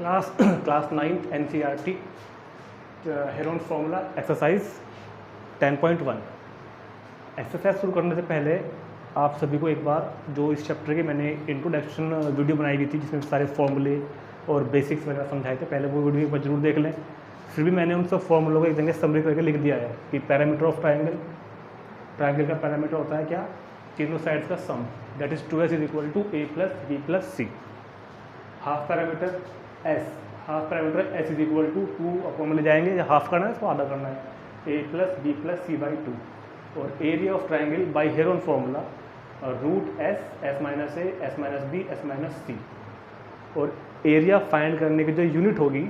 Class 9 NCERT Heron's formula exercise 10.1। Exercise शुरू करने से पहले आप सभी को एक बार जो इस चैप्टर की मैंने इंट्रोडक्शन वीडियो बनाई हुई थी जिसमें सारे फॉर्मूले और बेसिक्स वगैरह समझाए थे, पहले वो वीडियो एक बार जरूर देख लें। फिर भी मैंने उन सब फॉर्मूलों को एक जगह समरी करके लिख दिया है कि पैरामीटर ऑफ ट्राइंगल का पैरामीटर होता है क्या, तीनों साइड्स का sum, that is 2s is equal to a plus b plus c। Half parameter s is equal to 2 upon में ले जाएंगे, या हाफ करना है इसको आधा करना है, a plus b plus c by 2। और area of triangle by Heron formula root s minus a s minus b s minus c। और एरिया फाइंड करने की जो यूनिट होगी,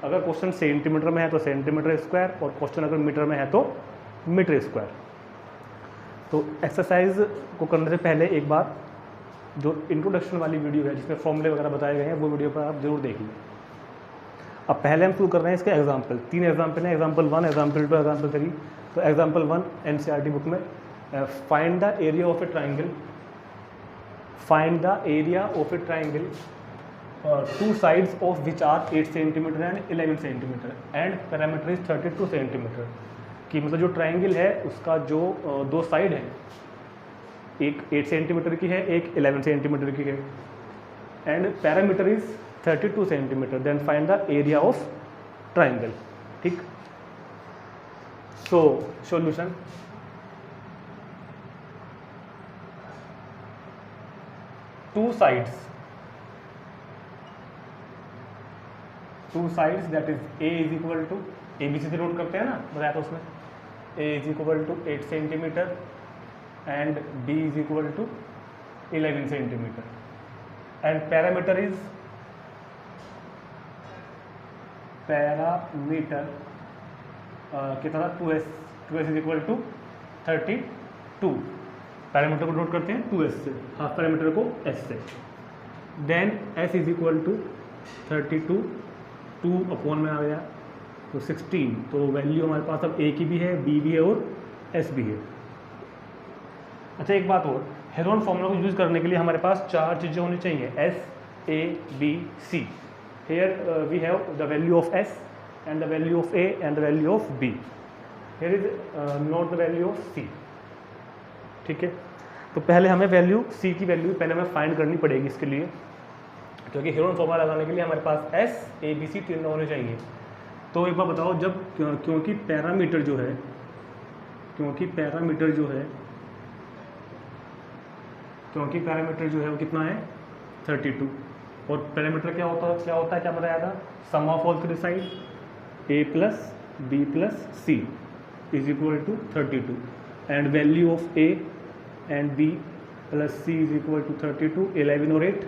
अगर क्वेश्चन सेंटीमीटर में है तो सेंटीमीटर स्क्वायर, और क्वेश्चन अगर मीटर में है तो मीटर स्क्वायर। तो एक्सरसाइज को करने से पहले एक बार जो इंट्रोडक्शन वाली वीडियो है जिसमें फॉर्मूले वगैरह बताए गए हैं वो वीडियो पर आप जरूर देखिए। अब पहले हम शुरू कर रहे हैं इसके एग्जाम्पल। 3 एग्जाम्पल हैं, एग्जाम्पल 1, एग्जाम्पल 2, एग्जाम्पल 3। तो एग्जाम्पल 1 NCERT बुक में find the area of a triangle, find the area of a triangle two sides of which are 8 centimetre and 11 centimetre and parameter is 32 centimetre. कि मतलब जो triangle है उसका जो दो side है, एक 8 सेंटीमीटर की है, एक 11 सेंटीमीटर की है, and parameter is 32 centimetre. Then find the area of triangle. ठीक, so solution. Two sides that is a is equal to ABC से नोट करते हैं ना, बताया था उसमें, a is equal to 8 centimetre and b is equal to 11 centimetre and parameter कितना, 2s is equal to 32। Parameter को नोट करते हैं 2s से, हाफ पैरामीटर को s से। Then s is equal to 32, 2 upon में आ गया तो 16। तो वैल्यू हमारे पास अब a की भी है, b भी है और s भी है। अच्छा, एक बात और, हेरोन फॉर्मूला को यूज़ करने के लिए हमारे पास 4 चीज़ें होनी चाहिए, s a b c। Here we have the value of s and the value of a and the value of b। Here is not the value of c। ठीक है, तो पहले हमें वैल्यू c की वैल्यू पहले हमें find करनी पड़ेगी इसके लिए, क्योंकि हेरोन फॉर्मूला लगाने के लिए हमारे पास s a b c तीनों होने चाहिए। तो एक बार बताओ, जब क्योंकि पैरामीटर जो है वो कितना है 32। और पैरामीटर क्या होता है क्या बताया था, sum of all three side a plus b plus c is equal to 32 and value of a and b plus c is equal to 32। 11 और 8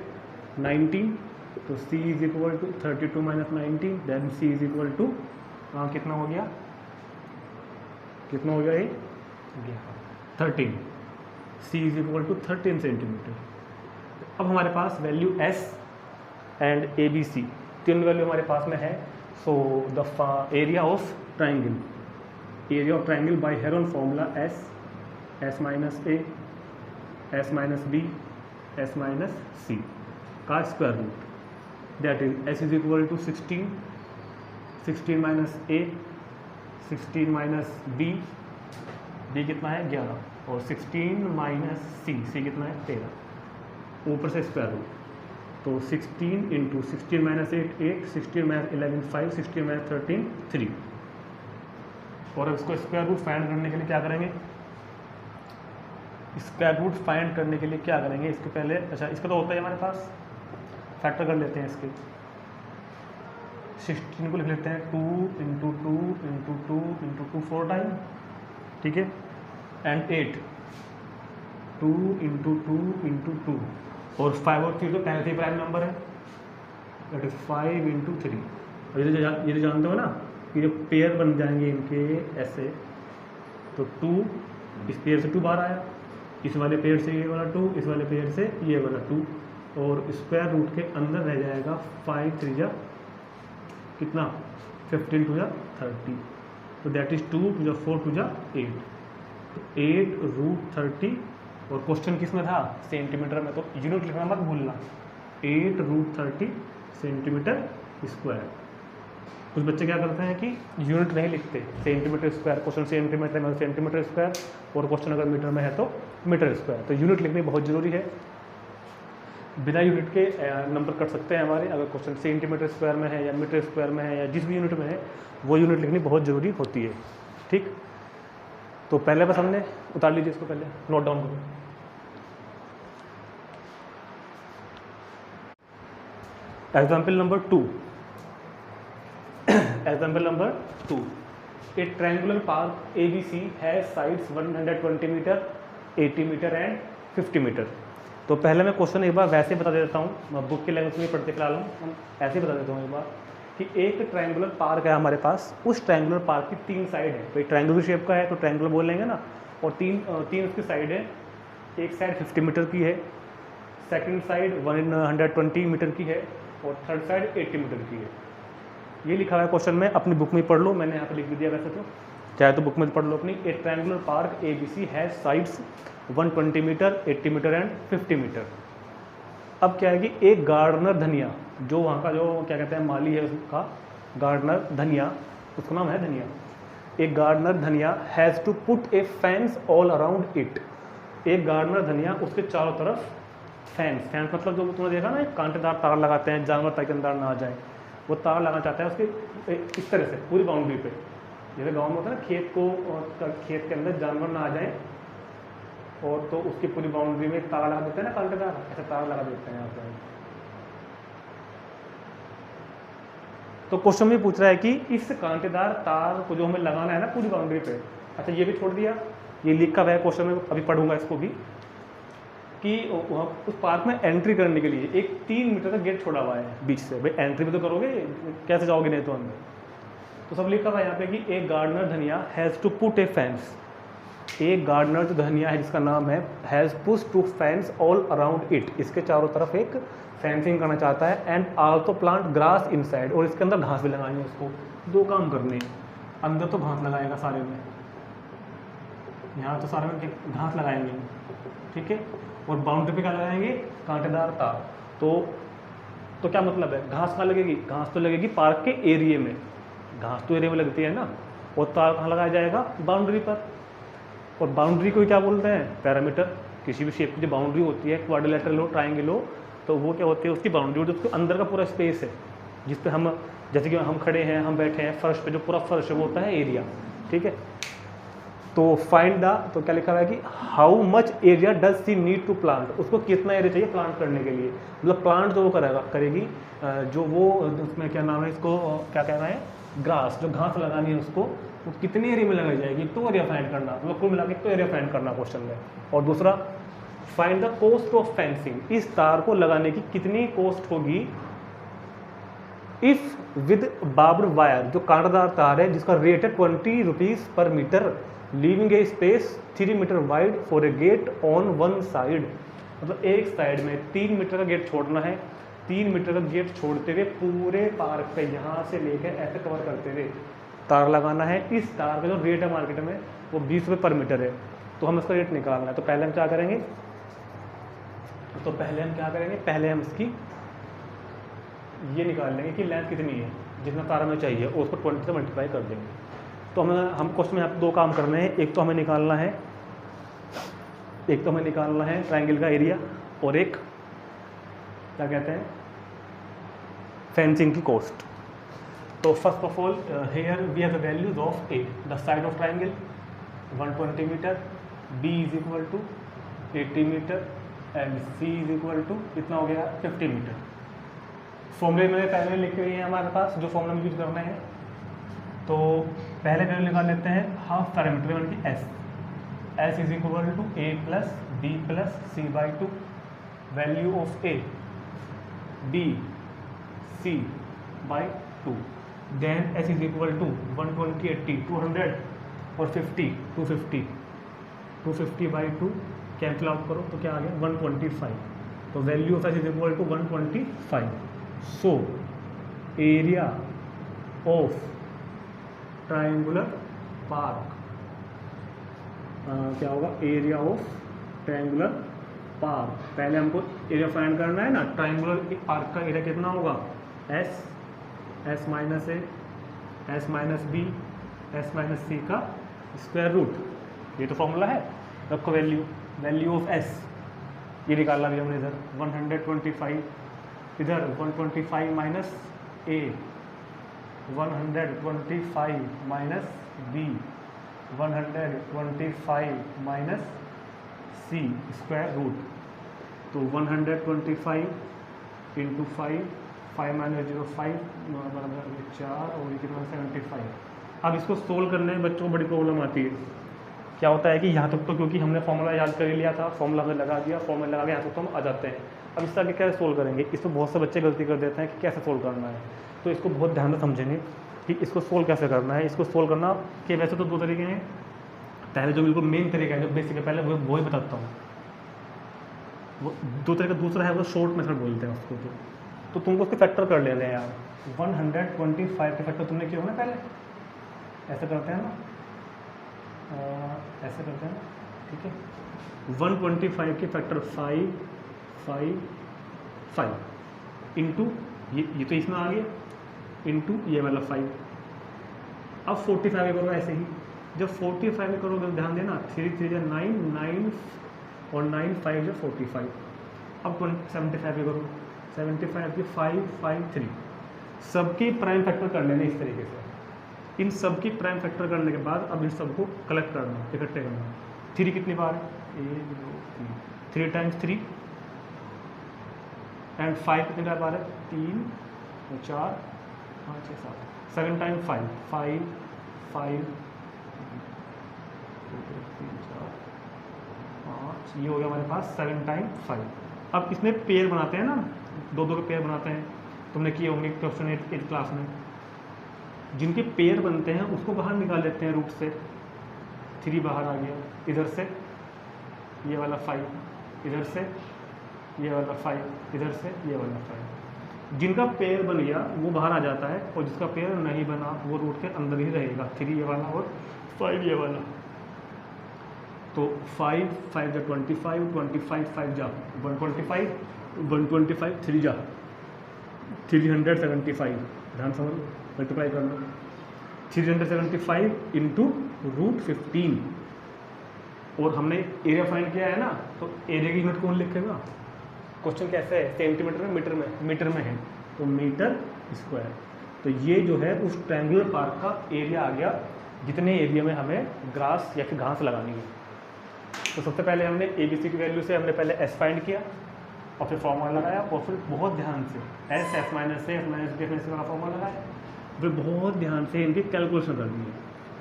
19, तो c is equal to 32 minus 19, then c is equal to कितना हो गया ये 13। c is equal to 13 centimetre. अब हमारे पास value s and a b c तीन वैल्यू हमारे पास में है। So the area of triangle by Heron formula s minus a s minus b s minus c का square root, that is s is equal to 16 minus a, 16 minus b कितना है 11, और 16 minus c कितना है 13, ऊपर से square root. तो 16 into 16 minus 8 8, 16 minus 11 5, 16 minus 13 3। और अब इसको स्क्वायर रूट फाइंड करने के लिए क्या करेंगे, इसके पहले, अच्छा इसका तो होता है हमारे पास, फैक्टर कर लेते हैं इसके। 16 को लिख लेते हैं 2 इंटू 2 इंटू 2 इंटू 2 4 टाइम, ठीक है, एंड 8 2 इंटू 2 इंटू 2, और 5 और 3 तो पहले से ही प्राइम नंबर है, दैट इज 5 इंटू 3। और ये जो जानते हो ना कि जो पेयर बन जाएंगे इनके ऐसे, तो 2 इस पेयर से 2 बाहर आया, इस वाले पेयर से ये वाला 2, इस वाले पेयर से ये वाला 2, और स्क्वायर रूट के अंदर रह जाएगा 5 3 जा कितना 15 2 जा 30, तो दैट इज 2 2 जा 4 2 जा 8, तो 8 रूट 30। और क्वेश्चन किस में था, सेंटीमीटर में, तो यूनिट लिखना मत भूलना, 8 रूट 30 सेंटीमीटर स्क्वायर। कुछ बच्चे क्या करते हैं कि यूनिट नहीं लिखते, सेंटीमीटर स्क्वायर, क्वेश्चन सेंटीमीटर में सेंटीमीटर स्क्वायर, और क्वेश्चन अगर मीटर में है तो मीटर स्क्वायर। तो यूनिट लिखनी बहुत ज़रूरी है। बिना यूनिट के नंबर कट सकते हैं हमारे, अगर क्वेश्चन सेंटीमीटर स्क्वायर में है या मीटर स्क्वायर में है या जिस भी यूनिट में है, वो यूनिट लिखनी बहुत ज़रूरी होती है। ठीक, तो पहले बस हमने उतार लीजिए इसको, पहले नोट डाउन करो। Example number 2, example number 2, a triangular park ABC has sides 120 meter, 80 meter and 50 meter। तो पहले मैं क्वेश्चन एक बार वैसे बता देता हूँ, मैं बुक के लैंग्वेज में पढ़ते फिलहाल हम ऐसे बता देता हूँ एक बार कि एक ट्रायंगुलर पार्क है हमारे पास, उस ट्रायंगुलर पार्क की 3 साइड है। तो एक ट्रायंगुलर शेप का है तो ट्रायंगुलर बोल लेंगे ना, और तीन उसकी साइड है। एक साइड 50 मीटर की है, सेकंड साइड 120 मीटर की है, और थर्ड साइड 80 मीटर की है। ये लिखा हुआ है क्वेश्चन में, अपनी बुक में पढ़ लो, मैंने यहाँ पर लिख दिया वैसे तो, चाहे तो बुक में पढ़ लो अपनी। A triangular park ABC has sides 120 metre, 80 metre and 50 metre. अब क्या है कि एक गार्डनर धनिया, जो वहाँ का जो क्या कहते हैं माली है उसका, गार्डनर धनिया, उसका नाम है धनिया। एक gardener Dhania has to put a fence all around it. एक गार्डनर धनिया, उसके चारों तरफ फेंस मतलब जो तुमने देखा ना, एक कांटेदार तार लगाते हैं जानवर ताकि अंदर ना आ जाए, वो तार लगाना चाहता है उसके इस तरह से पूरी बाउंड्री पे। जैसे गाँव में होता है ना, खेत के अंदर जानवर ना आ जाए, और तो उसकी पूरी बाउंड्री में तार लगा देते हैं ना कांटेदार, ऐसे तार लगा देते हैं यहाँ पर। तो क्वेश्चन में पूछ रहा है कि इस कांटेदार तार को जो हमें लगाना है ना पूरी बाउंड्री पे, अच्छा ये भी छोड़ दिया, ये लिखा हुआ है क्वेश्चन में, अभी पढ़ूंगा इसको भी, कि उस पार्क में एंट्री करने के लिए एक 3 मीटर का गेट छोड़ा हुआ है बीच से। भाई एंट्री भी तो करोगे, कैसे जाओगे नहीं तो अंदर। तो सब लिखा हुआ है यहाँ पे कि एक gardener Dhania has to put a fence. एक गार्डनर जो धनिया है जिसका नाम है, has push to fence all around it, इसके चारों तरफ एक फेंसिंग करना चाहता है, and also plant grass inside, और इसके अंदर घास भी लगानी है उसको। 2 काम करने, अंदर तो घास लगाएगा सारे में, यहाँ तो सारे में घास लगाएंगे, ठीक है, और बाउंड्री पे क्या लगाएंगे, कांटेदार तार। तो क्या मतलब है, घास कहाँ लगेगी, घास तो लगेगी पार्क के एरिया में, घास तो एरिया में लगती है ना, और तार कहाँ लगाया जाएगा, बाउंड्री पर। और बाउंड्री को क्या बोलते हैं, पैरामीटर। किसी भी शेप की जो बाउंड्री होती है, क्वाड्रिलेटरल हो, ट्राइंगल हो, तो वो क्या होती है, उसकी बाउंड्री होती है, उसके अंदर का पूरा स्पेस है जिस पे हम, जैसे कि हम खड़े हैं, हम बैठे हैं फर्श पे, जो पूरा फर्श है वो होता है एरिया, ठीक है। तो फाइंड द, तो क्या लिखा हुआ है कि how much area does she need to plant, उसको कितना एरिया चाहिए प्लांट करने के लिए, मतलब प्लांट जो वो करेगी, जो वो उसमें क्या नाम है, इसको क्या कहना है, ग्रास, जो घास लगानी है उसको, वो कितनी एरिया में लगाई जाएगी, तो एरिया फाइंड करना, मतलब कुल मिला के तो एरिया फाइंड करना क्वेश्चन में। और दूसरा, find the cost of fencing, इस तार को लगाने की कितनी कॉस्ट होगी, इफ विद बार्ब्ड वायर, जो कांटेदार तार है जिसका रेट है 20 rupees per metre, leaving a space 3 metre wide for a gate on one side, मतलब एक साइड में 3 मीटर का गेट छोड़ना है, 3 मीटर का गेट छोड़ते हुए पूरे पार्क पे यहाँ से लेकर ऐसे कवर करते हुए तार लगाना है। इस तार का जो रेट है मार्केट में वो 20 रुपये पर मीटर है, तो हम इसका रेट निकालना है। तो पहले हम क्या करेंगे, पहले हम इसकी ये निकाल लेंगे कि लेंथ कितनी है, जितना तार हमें चाहिए, और उसको 20 से मल्टीप्लाई कर देंगे। तो हम क्वेश्चन में यहाँ पे 2 काम करने हैं, एक तो हमें निकालना है ट्रायंगल का एरिया, और एक क्या कहते हैं, फेंसिंग की कॉस्ट। तो first of all here we have the values of A, the side of triangle 120 metre, B is equal to 80 metre, and C is equal to कितना हो गया, 50 मीटर। फॉर्मूले मैंने पहले लिखे हुए हैं हमारे पास, जो फॉर्मूला यूज करना है। तो पहले वैल्यू निकाल लेते हैं हाफ पैरामीटर यानी कि S is equal to A plus B plus C by 2, value of A, B, C by 2, then S is equal to 120, 80, 200 और 50, 250 बाई 2 कैंसिल आउट करो तो क्या आ गया 125। तो value of S is equal to 125। So area of triangular park क्या होगा, area of triangular park. पहले हमको एरिया फाइंड करना है ना, ट्रायंगुलर पार्क का एरिया कितना होगा s minus a s minus b s minus c का स्क्वायर रूट, ये तो फॉर्मूला है। रखो वैल्यू ऑफ एस, ये निकालना भी हमने इधर 125, इधर 125 माइनस ए 125 माइनस बी 125 माइनस सी स्क्वायर रूट। तो 125 इंटू 5 माइनस 0 5 बराबर 4 और ये कितना 75। अब इसको सोल्व करने में बच्चों को बड़ी प्रॉब्लम आती है। क्या होता है कि यहाँ तक तो क्योंकि हमने फॉर्मूला याद कर लिया था, फॉर्मूला हमें लगा दिया, फॉर्मूला लगा के यहाँ तक तो हम आ जाते हैं। अब इससे आगे कैसे सोल्व करेंगे, इसको बहुत से बच्चे गलती कर देते हैं कि कैसे सोल्व करना है। तो इसको बहुत ध्यान से समझेंगे कि इसको सोल्व कैसे करना है। इसको सोल्व करना के वैसे तो दो तरीके हैं। पहले जो बिल्कुल मेन तरीका है, जो बेसिक है, पहले वो ही बताता हूँ। वो दो तरीका दूसरा है, वो शॉर्ट मेथड बोलते हैं उसको। तो तुमको उसके फैक्टर कर लेने हैं यार। 125 के फैक्टर तुमने किया होगा पहले, ऐसे करते हैं ना, ऐसे करते हैं ना, ठीक है। 125 के फैक्टर 5 5 5 इंटू ये तो इसमें आ गया, इंटू ये वाला 5। अब 45 में करो ऐसे ही। जब 45 में करोगे ध्यान देना, 3 3 9 9 और 9 5 जो 45। अब 75 में करो, 75 की 5 5 3। सबकी प्राइम फैक्टर कर लेने इस तरीके से। इन सब की प्राइम फैक्टर करने के बाद अब इन सबको कलेक्ट करना, इकट्ठे करना। 3 कितनी बार है, 1 2 3 टाइम्स 3 एंड 5 कितनी बार है, 3 4 5 6 7 7 टाइम्स 5 5 5 3 4 5, ये हो गया हमारे पास 7 टाइम्स 5। अब इसमें पेयर बनाते हैं ना, दो के पेयर बनाते हैं, तुमने किए होंगे क्वेश्चन 8 क्लास में। जिनके पेयर बनते हैं उसको बाहर निकाल लेते हैं रूट से। 3 बाहर आ गया, इधर से ये वाला 5, इधर से ये वाला 5, इधर से ये वाला 5। जिनका पेयर बन गया वो बाहर आ जाता है, और जिसका पेयर नहीं बना वो रूट के अंदर ही रहेगा। 3 ये वाला और 5 ये वाला। तो 5 5 जा 25 25 5 जा 125 125 3 जा 375। ध्यान समझ, मल्टीप्लाई कर लो। 375 इंटू रूट 15। और हमने एरिया फाइंड किया है ना, तो एरिया की यूनिट कौन लिखेगा? क्वेश्चन कैसे है, सेंटीमीटर में मीटर में? मीटर में है, तो मीटर स्क्वायर। तो ये जो है उस ट्रायंगुलर पार्क का एरिया आ गया, जितने एरिया में हमें ग्रास या फिर घास लगानी है। तो सबसे पहले हमने ABC की वैल्यू से हमने पहले S फाइंड किया, और फिर फॉर्मूला लगाया, और फिर बहुत ध्यान से S माइनस B वाला फॉर्मूला लगाया, फिर बहुत ध्यान से इनकी कैलकुलेशन कर दी है।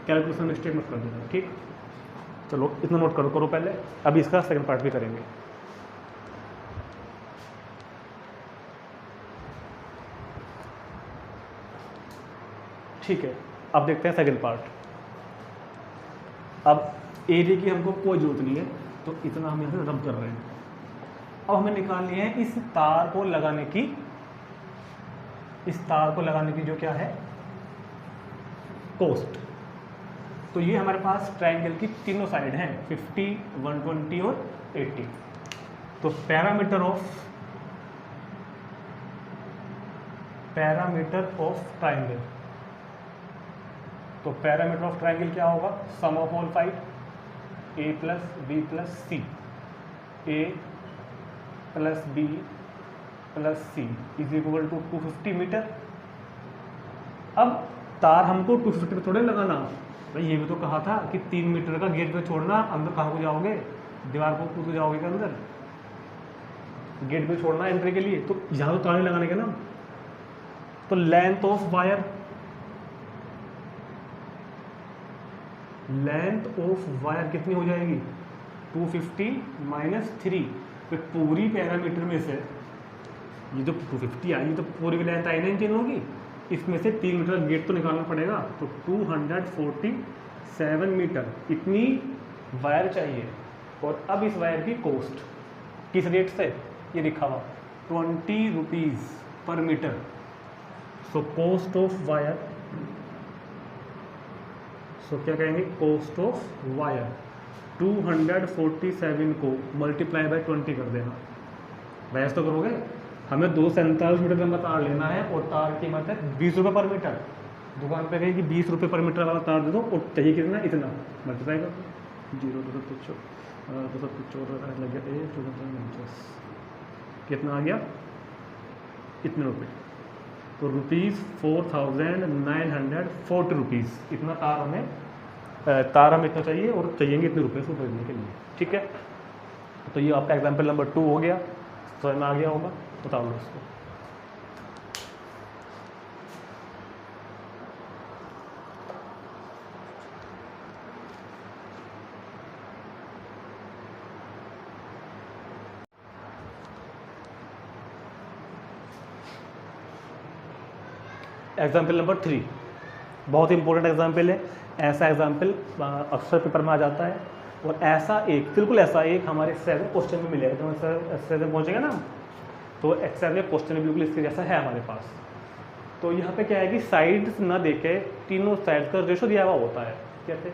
कैलकुलेशन मिस्टेक मत कर देना, ठीक। चलो इतना नोट करो पहले, अभी इसका सेकंड पार्ट भी करेंगे। ठीक है, अब देखते हैं सेकंड पार्ट। अब एरिया की हमको कोई जरूरत नहीं है, तो इतना हम यहाँ से रब कर रहे हैं। अब हमें निकालनी है इस तार को लगाने की, जो क्या है, कॉस्ट। तो ये हमारे पास ट्रायंगल की तीनों साइड हैं, 50 120 और 80। तो पैरामीटर ऑफ ट्रायंगल, तो पैरामीटर ऑफ ट्रायंगल क्या होगा, sum of all side A plus B plus C, A plus B plus C is equal to 250 metre. अब तार हमको 250 पे थोड़े लगाना भाई, ये भी तो कहा था कि 3 मीटर का गेट पे छोड़ना, अंदर कहाँ को जाओगे, दीवार को कूद जाओगे क्या अंदर, गेट पे छोड़ना एंट्री के लिए। तो यहाँ तो तार नहीं लगाने के ना। तो लेंथ ऑफ वायर कितनी हो जाएगी, 250 माइनस 3। तो पूरी पैरामीटर में से ये जो 250 आई, तो पूरी लेंथ आई नहीं चेंज होगी, इसमें से 3 मीटर गेट तो निकालना पड़ेगा। तो 247 मीटर इतनी वायर चाहिए। और अब इस वायर की कॉस्ट किस रेट से, ये लिखा हुआ 20 rupees per metre. So cost of wire, so क्या कहेंगे, कॉस्ट ऑफ वायर 247 को मल्टीप्लाई बाय 20 कर देना। वैसे तो करोगे हमें 247 मीटर लंबा तार लेना है और तार की कीमत है 20 रुपये पर मीटर। दुकान पे कहेगी 20 रुपये पर मीटर वाला तार दे दो और चाहिए कितना, इतना मल्टीप्लाई कर दो, 0 2 लग गया 1 कितना आ गया, इतने रुपये। तो ₹4940 इतना तार हमें इतना चाहिए और चाहिए इतने रुपये उसको खरीदने के लिए। ठीक है, तो ये आपका एग्जाम्पल नंबर 2 हो गया, समझ में आ गया होगा, बता लो इसको। एग्जाम्पल नंबर 3 बहुत इंपॉर्टेंट एग्जाम्पल है। ऐसा एग्जाम्पल अक्सर पेपर में आ जाता है और ऐसा एक, बिल्कुल ऐसा एक हमारे एक्सरसाइज में क्वेश्चन में मिलेगा। जब एक्सरसाइज में पहुँचेंगे ना, तो एक्सरसाइज में क्वेश्चन बिल्कुल इसके जैसा है हमारे पास। तो यहाँ पे क्या है कि साइड्स ना देखे, तीनों साइड्स का रेशो दिया हुआ होता है। कैसे,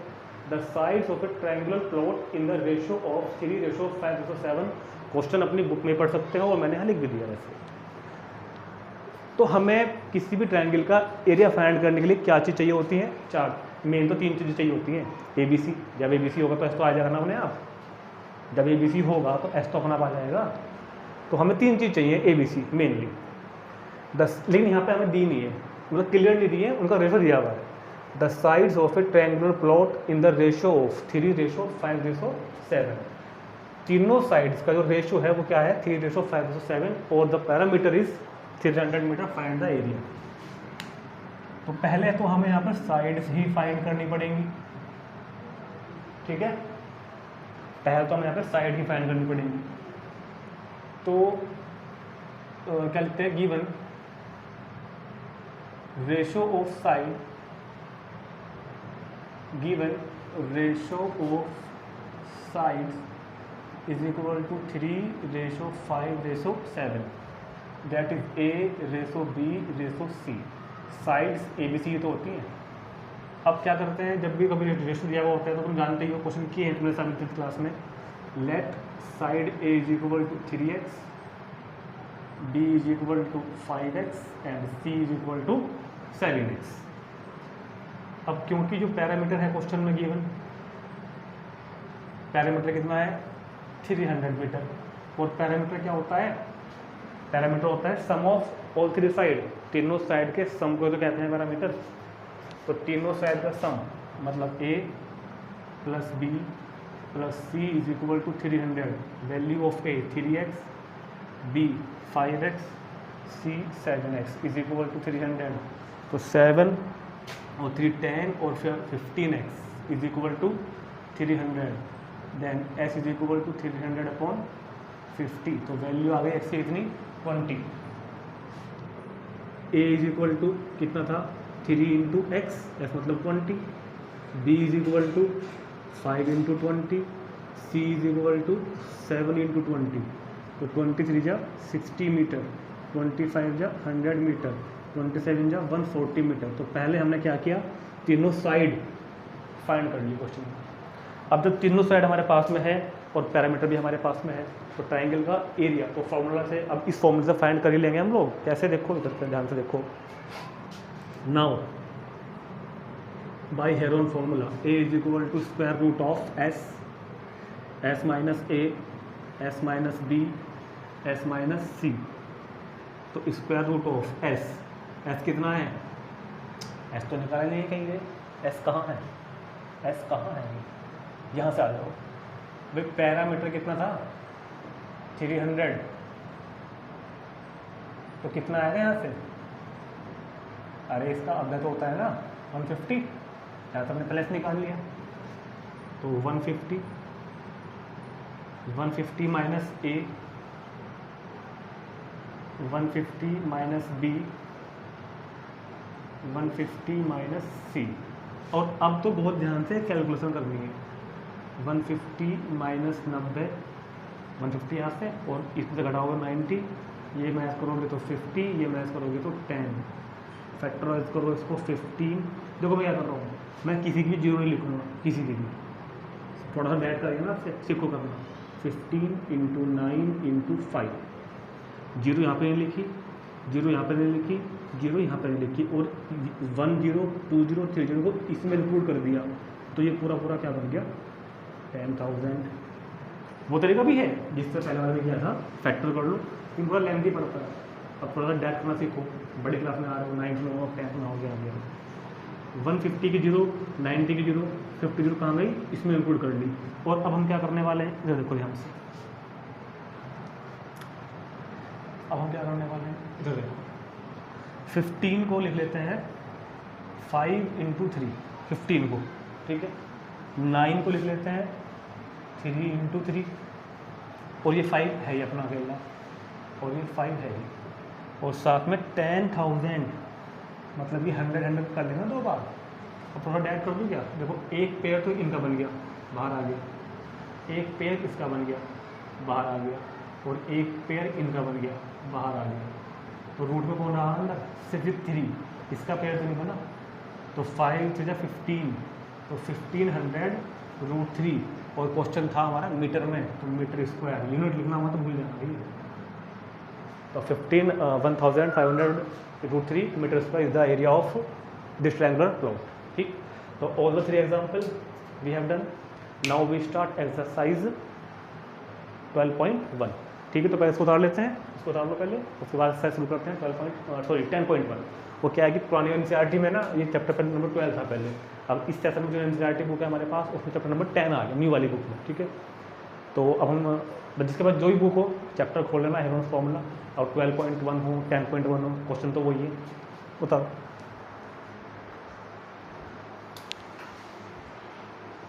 the sides of A triangular plot in the ratio of 3:5:7। Question अपनी बुक में पढ़ सकते हो और मैंने यहाँ लिख भी दिया वैसे। तो हमें किसी भी ट्रायंगल का एरिया फाइंड करने के लिए क्या चीज़ चाहिए होती है, 4 मेन तो 3 चीज़ें चाहिए होती हैं। ABC, जब ABC होगा तो एस तो आ जाएगा ना अपने आप, जब ABC होगा तो एस तो अपना आप आ जाएगा। तो हमें 3 चीज़ चाहिए ABC मेनली। लेकिन यहाँ पे हमें दी नहीं है, मतलब क्लियर नहीं दी है, उनका रेशो दिया हुआ है। The sides of A triangular plot in the ratio of 3:5:7। तीनों साइड्स का जो रेशो है वो क्या है, 3:5:7 और the perimeter is 300 metre. Find the area. तो पहले तो हमें यहाँ पर साइड्स ही फाइंड करनी पड़ेंगी। ठीक है, पहले तो हमें यहाँ पर साइड ही फाइंड करनी पड़ेंगी। तो क्या लिखते हैं, given ratio of side, given ratio of sides is equal to 3:5:7। That is A:B:C। Sides ABC तो होती हैं। अब क्या करते हैं, जब भी कभी रेशो दिया हुआ होता है तो तुम जानते ही हो, क्वेश्चन किए हैं तुमने सारी क्लास में। Let side A is equal to 3x, B is equal to 5x and C is equal to 7x। अब क्योंकि जो पैरामीटर है क्वेश्चन में गिवन, पैरामीटर कितना है 300 मीटर। और पैरामीटर क्या होता है, पैरामीटर होता है सम ऑफ ऑल 3 साइड, तीनों साइड के सम को तो कहते हैं पैरामीटर। तो तीनों साइड का सम मतलब A plus B plus C is equal to 300। Value of A 3x, B 5x, C 7x is equal to 300। तो 7 और 3 10 और फिर 15x is equal to 300। Then S is equal to 300/50। तो value आ गई x की इतनी 20। A is equal to कितना था 3 × x, S मतलब 20। B is equal to 5 × 20। C is equal to 7 × 20। तो 23 जा 60 मीटर, 25 जा 100 मीटर, 27 जा 140 मीटर। तो पहले हमने क्या किया, तीनों साइड फाइंड कर ली क्वेश्चन में। अब जब तीनों साइड हमारे पास में है और पैरामीटर भी हमारे पास में है, तो ट्रायंगल का एरिया तो फॉर्मूला से, अब इस फॉर्मूला से फाइंड कर ही लेंगे हम लोग। कैसे, देखो इधर से ध्यान से देखो। Now by Heron formula A is equal to square root of S minus A, S minus B, S minus C। तो स्क्वायर रूट ऑफ S कितना है, S तो निकाला नहीं कहीं गए, S कहाँ है, S कहाँ है, यहाँ से आ जाओ भाई। पैरामीटर कितना था 300, तो कितना आएगा यहाँ से, अरे इसका अद्धा तो होता है ना 150, यहाँ तो हमने प्लस निकाल लिया। तो 150 minus A, 150 minus B, 150 minus C। और अब तो बहुत ध्यान से कैलकुलेशन करनी है। 150 माइनस 90, 150 यहाँ से, और इससे घटाओगे 90, ये मैच करोगे तो 50, ये मैच करोगे तो 10, फैक्टराइज करो इसको 15। देखो मैं क्या कर रहा हूँ, मैं किसी की भी जीरो नहीं लिखूँगा, किसी की भी, थोड़ा सा बैठ करिए ना, सीखो करना। 15 × 9 × 5, जीरो यहाँ पे नहीं लिखी, जीरो यहाँ पे नहीं लिखी, जीरो यहाँ पे नहीं लिखी, और 1 0 2 0 3 0 को इसमें इंक्लूड कर दिया, तो ये पूरा पूरा क्या बन गया 10,000। वो तरीका भी है जिससे पहले वाले में किया था, फैक्टर कर लो, लेकिन थोड़ा लेंथी पड़ता है। अब थोड़ा सा डेट करना सीखो, बड़ी क्लास में आ रहे हो, 9th में हो, 10th में हो गया। 150 की जीरो, 90 की जीरो, 50 जीरो कहाँ गई, इसमें इंक्लूड कर ली। और अब हम क्या करने वाले हैं, इधर देखो ध्यान से, अब हम क्या करने वाले हैं, इधर देखो 15 को लिख लेते हैं 5 × 3, 15 को, ठीक है। 9 को लिख लेते हैं 3 × 3, और ये 5 है, ये अपना अकेला, और ये 5 है ये, और साथ में 10,000, मतलब ये 100 कर लेना 2 बार। अब थोड़ा डैट कर दूँ क्या, देखो एक पेयर तो इनका बन गया, बाहर आ गया, एक पेयर इसका बन गया, बाहर आ गया, और एक पेयर इनका बन गया, बाहर आ गया। तो रूट में कौन रहा अंदर, सिर्फ 3, इसका पेयर तो नहीं बना, तो 5 3 15, तो 1500√3, और क्वेश्चन था हमारा मीटर में, तो मीटर स्क्वायर, यूनिट लिखना हुआ तो भूल जाना ठीक है। तो 1500 metre square is the area of this triangular plot, ठीक। तो all the 3 example we have done. Now we start exercise 12.1, ठीक है। तो पहले इसको उतार लेते हैं, इसको उतार लो पहले, उसके बाद एक्सरसाइज शुरू करते हैं 10.1। वो क्या है कि पुरानी एनसीईआरटी में ना ये चैप्टर नंबर 12 था पहले, अब इस सेशन में जो एनसीईआरटी बुक है हमारे पास उसमें चैप्टर नंबर 10 आ गया, न्यू वाली बुक में, ठीक है। तो अब हम जिसके बाद जो भी बुक हो चैप्टर खोल लेना, हेरोन्स फॉर्मूला, और 12.1 हो 10.1 हो, क्वेश्चन तो वही है, उतारो।